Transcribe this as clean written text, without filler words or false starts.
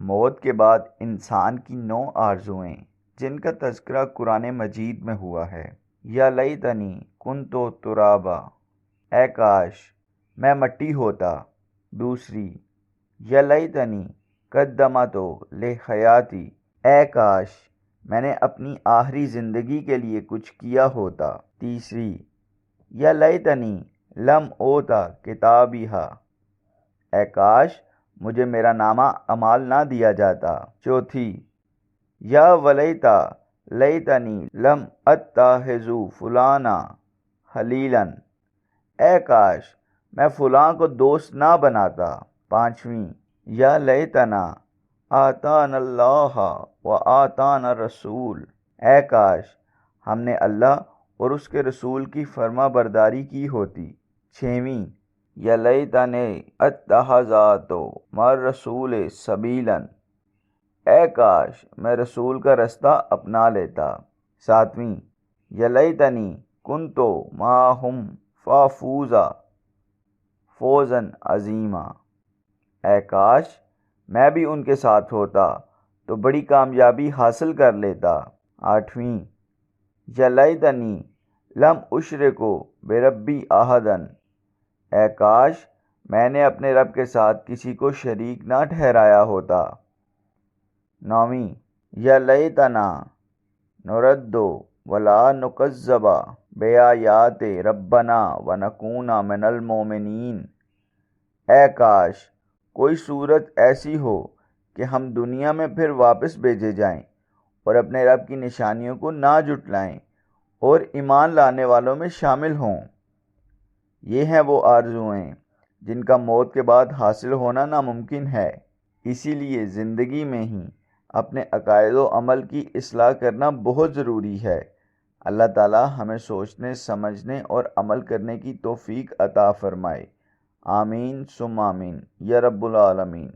موت کے بعد انسان کی 9 آرزوئیں جن کا تذکرہ قرآن مجید میں ہوا ہے۔ یا لیتنی کنت ترابا، اے کاش میں مٹی ہوتا۔ دوسری، یا لیتنی قدمت لحیاتی، اے کاش میں نے اپنی آخری زندگی کے لیے کچھ کیا ہوتا۔ تیسری، یا لیتنی لم اوتا کتابیہا، اے کاش مجھے میرا نامہ اعمال نہ دیا جاتا۔ چوتھی، یا ولیتا لیتنی لم اتخذ فلانا خلیلا، اے کاش میں فلاں کو دوست نہ بناتا۔ پانچویں، یا لیتنا آتانا اللہ و آتانا الرسول، اے کاش ہم نے اللہ اور اس کے رسول کی فرما برداری کی ہوتی۔ چھویں، یا لیتنی اتخذت مع الرسول سبیلا، اے کاش میں رسول کا رستہ اپنا لیتا۔ ساتویں، یا لیتنی کنت معہم فافوز فوزا عظیما، اے کاش میں بھی ان کے ساتھ ہوتا تو بڑی کامیابی حاصل کر لیتا۔ آٹھویں، یا لیتنی لم اشرک بربی احدا، اے کاش میں نے اپنے رب کے ساتھ کسی کو شریک نہ ٹھہرایا ہوتا۔ نویں، یا لیتنا نرد ولا نکذب بآیات ربنا ونکون من المؤمنین، اے کاش کوئی صورت ایسی ہو کہ ہم دنیا میں پھر واپس بھیجے جائیں اور اپنے رب کی نشانیوں کو نہ جھٹلائیں اور ایمان لانے والوں میں شامل ہوں۔ یہ ہیں وہ آرزوئیں جن کا موت کے بعد حاصل ہونا ناممکن ہے، اسی لیے زندگی میں ہی اپنے عقائد و عمل کی اصلاح کرنا بہت ضروری ہے۔ اللہ تعالی ہمیں سوچنے، سمجھنے اور عمل کرنے کی توفیق عطا فرمائے۔ آمین ثم آمین یا رب العالمین۔